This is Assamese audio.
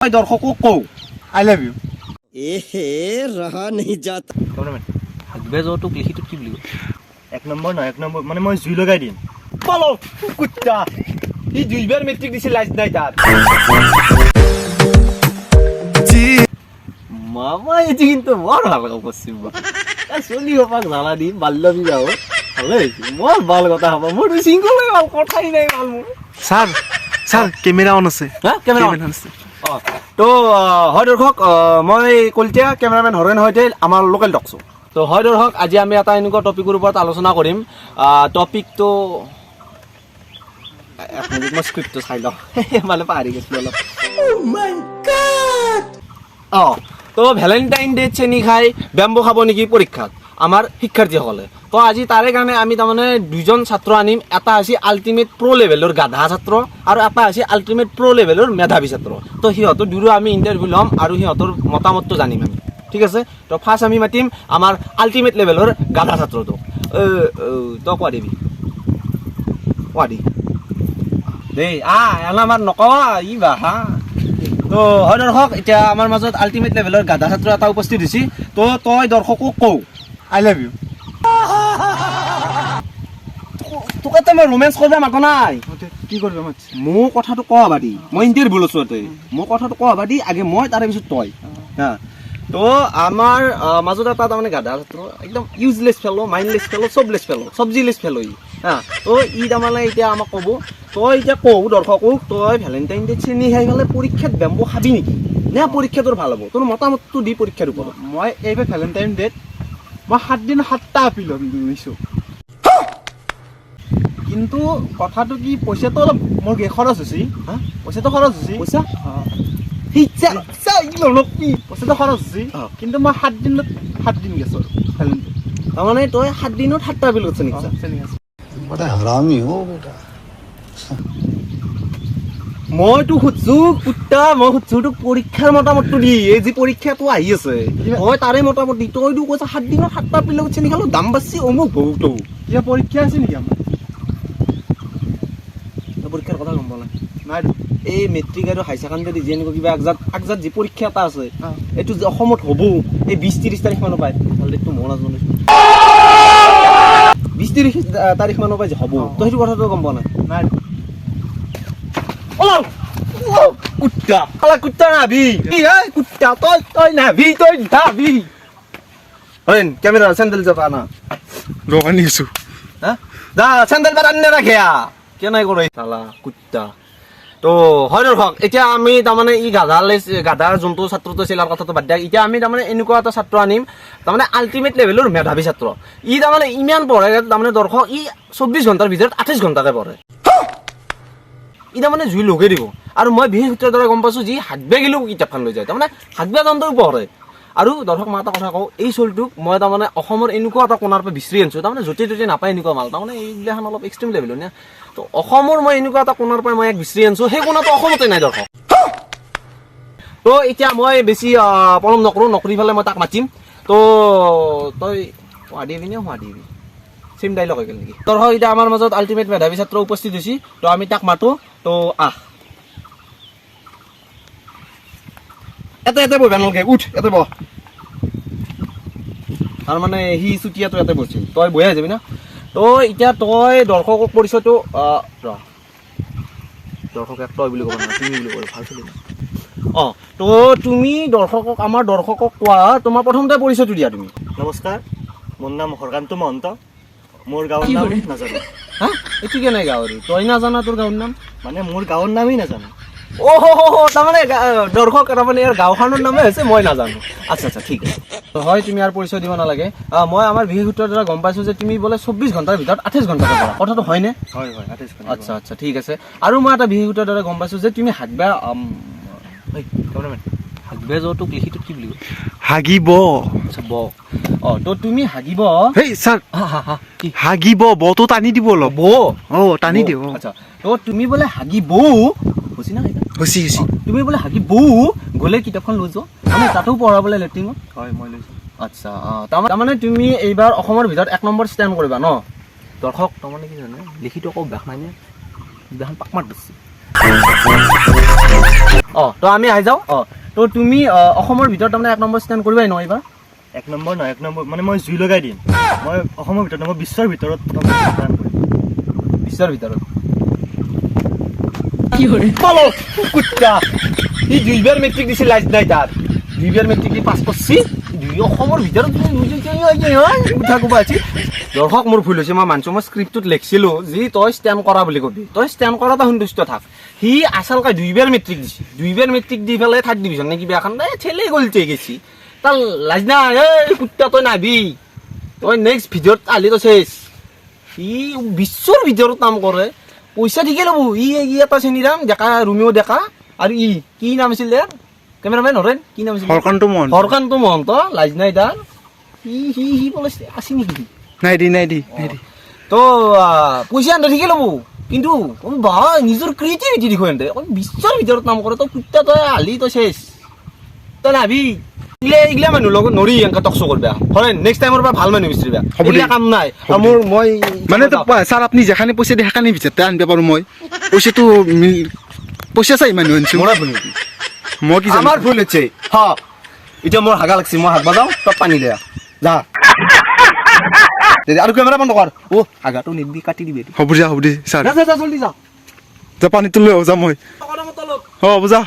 দর্শকক কও আই লাভ ইউ रहा नहीं जाता হাগবে যৌতুক লিখিটো কি বুলি এক নম্বৰ মানে মই জুই লগাই দিম বলো কুত্তা ই দুইবাৰ মেট্ৰিক দিছিল লাজ নাই তার মামা এটি কিন্তু বড় ভালো করছিস বা চলি হপাক জানা দিম বাল্য বিবাহ ভালো মোর ভাল কথা হবা মোর সিঙ্গল হই ভাল কথাই নাই ভাল মোর স্যার ক্যামেরা অন আছে হ্যাঁ ক্যামেরা অন আছে তো হয় দর্শক মই কলতিয়া ক্যামেৰামেন হৰেণ হৈতে আমাৰ লোকেল টকছো তো হয় দৰ্শক আজি আমি এটা এনেকুৱা টপিকৰ ওপৰত আলোচনা কৰিম টপিকটো মই স্ক্ৰিপ্টটো চাই লওঁ মানে পাহৰি গৈছিলোঁ অলপ তো ভ্যালেন্টাইন ডে চেনি খাই বেম্বো খাব নেকি পৰীক্ষাত আমাৰ শিক্ষাৰ্থীসকলে তো আজি তাৰে কাৰণে আমি তাৰমানে দুজন ছাত্ৰ আনিম এটা আছে আল্টিমেট প্ৰ' লেভেলৰ গাধা ছাত্ৰ আৰু এটা আছে আল্টিমেট প্ৰ' লেভেলৰ মেধাৱী ছাত্ৰ তো সিহঁতৰ দুয়ো আমি ইণ্টাৰভিউ ল'ম আৰু সিহঁতৰ মতামতটো জানিম আমি ঠিক আছে তো ফাৰ্ষ্ট আমি মাতিম আমাৰ আল্টিমেট লেভেলৰ গাধা ছাত্ৰটো তই কোৱা দিবি কোৱা দি দেই এলা আমাৰ নকৱা ই বা হা তো হয় দৰ্শক এতিয়া আমাৰ মাজত আল্টিমেট লেভেলৰ গাধা ছাত্ৰ এটা উপস্থিত হৈছে তো তই দৰ্শকক কও আই লাভ ইউ তোক এটা মই ৰোমেন্স কৰিব মাতা নাই কি কৰবে মাছ মোৰ কথাটো কোৱা বাদি মই ইণ্টাৰভিউ লৈছো তই মোৰ কথাটো কোৱা বাদি আগে মই তাৰে পিছত তই হা তো আমাৰ মাজত এটা তাৰমানে গাধা ছাত্ৰ একদম ইউজলেছ ফেলো মাইণ্ডলেছ ফেলো চবলেছ ফেলো চব্জিলেছ ফেলো ই হা তো ই তাৰমানে এতিয়া আমাক ক'ব তই এতিয়া কওঁ দৰ্শকক তই ভেলেণ্টাইন ডে চেনি খাই পেলাই পৰীক্ষাত বেম্বো খাবি নেকি নে পৰীক্ষা তোৰ ভাল হ'ব তোৰ মতামতটো দি পৰীক্ষাৰ ওপৰত মই এইবাৰ ভ্যালেন্টাইন ডেত মই 7 দিন 7টা আপিল লৈছো কিন্তু কথাটো কি পইচাটো অলপ মোৰ খৰচ হৈছে হা পইচাটো খৰচ হৈছে পইচা পইচাটো খৰচ হৈছে কিন্তু মই 7 দিনত 7 দিন গেছো ভ্যালেন্টাইন তাৰমানে তই 7 দিনত 7টা বিল লৈছ নেকি बड़ा हरामी हो बेटा মই তোক সুধছো কুত্তা মই সুধছো তোক পৰীক্ষাৰ মতামতটো দি এই যি পৰীক্ষাটো আহি আছে মই তাৰে মতামত দি তই তোক কৈছা 7 দিনত 7টা বিল লগত চেনি খালো দাম বাছি অমুক বহুতো কিবা পৰীক্ষা আছে নেকি আমাৰ পৰীক্ষাৰ কথা গম পোৱা নাই এই মেট্ৰিক আৰু হাই ছেকেণ্ডাৰী যি এনেকুৱা কিবা আগজাত যি পৰীক্ষা এটা আছে এইটো যে অসমত হ'ব এই 20-30 তাৰিখ মানৰ পায় ভালটো মই নাজানো 20-30 তাৰিখ মানৰ পায় যে হ'ব তই সেইটো কথাটো গম পোৱা নাই কুত্তা খালা কুত্তা নাবি কুত্তা তই নাবি হয় ক্যামেরা স্যান্ডেল যাবা না রোগান নিছো হ্যাঁ যা স্যান্ডেল বাদ আননে রাখে কেনাই করে শালা কুত্তা তো হয় দৰ্শক এতিয়া আমি তাৰমানে ই গাধাৰ যোনটো ছাত্ৰটো চিলাৰ কথাটো বাদ দিয়া এতিয়া আমি তাৰমানে এনেকুৱা এটা ছাত্ৰ আনিম তাৰমানে আল্টিমেট লেভেলৰ মেধাৱী ছাত্ৰ ই তাৰমানে ইমান পঢ়ে তাৰমানে দৰ্শক ই 24 ঘণ্টাৰ ভিতৰত 28 ঘণ্টাকে পঢ়ে ই তাৰমানে জুই লগে দিব আৰু মই বিশেষ সূত্ৰৰ দ্বাৰা গম পাইছো যি হাগবে গেলেও কিতাপখন লৈ যায় তাৰমানে হাগবে যাওঁতেও পঢ়ে আৰু দৰ্শক মই এটা কথা কওঁ এই চলটোক মই তাৰমানে অসমৰ এনেকুৱা এটা কোণাৰ পৰা বিচাৰি আনিছোঁ তাৰমানে য'তে ত'তে নাপায় এনেকুৱা মাল তাৰমানে এইগিলাখন অলপ এক্সট্ৰিম লেভেলৰ নে তো অসমৰ মই এনেকুৱা এটা কোণাৰ পৰা মই এক বিচাৰি আনিছোঁ সেই কোণাটো অসমতে নাই দৰ্শক তো এতিয়া মই বেছি পলম নকৰি পেলাই মই তাক মাতিম তো তই হোৱা দিবি নে হোৱা দিবি চেম ডাইলগ হৈ গ'ল নেকি দৰ্শক এতিয়া আমাৰ মাজত আল্টিমেট মেধাৱী ছাত্ৰ উপস্থিত হৈছে তো আমি তাক মাতো তো এতে বহিবা নালাগে উঠ এতে বহ তাৰ মানে সি চুতীয়াটো এতে বহিছিল তই বহি যাবি না তো এতিয়া তই দৰ্শকক পৰিচয়টো দৰ্শকক তই বুলি ক'ব না তুমি বুলি ক'ব ভাল চলি তো তুমি দৰ্শকক আমাৰ দৰ্শকক কোৱা তোমাৰ প্ৰথমতে পৰিচয়টো দিয়া তুমি নমস্কাৰ মোৰ নাম হৰকান্ত মহন্ত মোৰ গাঁৱৰ নাম নাজানো হা এইটো কেনে গাঁৱৰ তই নাজানা তোৰ গাঁৱৰ নাম মানে মোৰ গাঁৱৰ নামেই নাজানো তাৰমানে দৰ্শক তাৰমানে ইয়াৰ গাঁওখনৰ নামে হৈছে মই নাজানো আচ্ছা ঠিক আছে হয় তুমি ইয়াৰ পৰিচয় দিব নালাগে মই আমাৰ বিশেষ সূত্ৰৰ দ্বাৰা গম পাইছোঁ যে তুমি বোলে 24 ঘণ্টাৰ ভিতৰত 28 ঘণ্টা পঢ়া কথাটো হয়নে হয় 28 ঘণ্টা আচ্ছা ঠিক আছে আৰু মই এটা বিশেষ সূত্ৰৰ দ্বাৰা গম পাইছোঁ যে তুমি হাগবা হাগবে যৌতুক লিখিটোত কি বুলি কয় হাগিব আচ্ছা তো তুমি হাগিব হেই স্যার হাগিব বটো টানি দিব অলপ টানি দিব আচ্ছা তো তুমি বোলে হাগিব বুজি না হসি তুমি বোলে হাগিব গ'লে কিতাপখন লৈ যোৱা মানে তাতো পঢ়াবলৈ লেট্ৰিঙত হয় মই লৈছোঁ আচ্ছা তাৰমানে তুমি এইবাৰ অসমৰ ভিতৰত 1 নম্বৰ ষ্টেণ্ড কৰিবা ন দৰ্শক তাৰমানে কি জানে লিখিত আকৌ বেখ নাই নে বেখন পাক মাৰ দিছে তো আমি আহি যাওঁ তো তুমি অসমৰ ভিতৰত তাৰমানে 1 নম্বৰ ষ্টেণ্ড কৰিবাই ন এইবাৰ 1 নম্বৰ নহয় 1 নম্বৰ মানে মই জুই লগাই দিম মই অসমৰ ভিতৰত মই বিশ্বৰ ভিতৰত প্ৰথম স্থান কৰিম বিশ্বৰ ভিতৰত কি হৰে পালো কুত্তা ই দুইবাৰ মেট্ৰিক দিছিল লাজ নাই তাৰ দুইবাৰ মেট্ৰিক দি পাছ কৰছি দুই অসমৰ ভিতৰত কথা ক'ব আছে দৰ্শক মোৰ ভুল হৈছে মই মানছো মই স্ক্ৰিপ্টত লিখিছিলোঁ যি তই ষ্টেণ্ড কৰা বুলি কবি তই ষ্টেণ্ড কৰাটা সন্তুষ্ট থাক সি আচলকৈ দুইবাৰ মেট্ৰিক দিছে দুইবাৰ মেট্ৰিক দি পেলাই 3rd ডিভিজন নে কিবা এখন ঠেলে গলতে গেছি তাৰ লাজ নাই এই কুত্তা তই নাবি তই নেক্সট ভিডিঅ'ত আলি তই চেছ সি বিশ্বৰ ভিতৰত নাম কৰে পইচা ঠিকে ল'ব ই এটা চেনিৰাম ডেকা ৰুমিও ডেকা আৰু ই কি নাম আছিল ইয়াৰ কেমেৰামেন হৰেন কি নাম আছিল হৰকান্ত মহন্ত লাজ নাই তাৰ সি বোলে আছে নেকি নাই দি তো পইচা আনতে ঠিকে ল'ব কিন্তু বা নিজৰ ক্ৰিয়েটিভিটি দেখো এনে বিশ্বৰ ভিতৰত নাম কৰে তই কুত্তা তই আলি তই চেছ তই নাবি এইগিলা মানুহ লগত নৰি এনেকৈ টকচ কৰিবা হয় নেক্সট টাইমৰ পৰা ভাল মানুহ বিচাৰিবা এইগিলা কাম নাই মোৰ মই মানে ছাৰ আপুনি যেখানে পইচা দিয়ে সেখানে ভিতৰতে আনিব পাৰোঁ মই পইচাটো পইচা চাই মানুহ আনিছোঁ মোৰ ভুল নেকি মই কি আমাৰ ভুল হৈছে এতিয়া মোৰ হাগা লাগছে মই হাত বাজাওঁ তই পানী দে যা আৰু কেমেৰা বন্ধ কৰ হাগাটো নিদিবি কাটি দিবি হ'ব দে ছাৰ যা জলদি যা পানীটো লৈ যাম মই হ'ব যা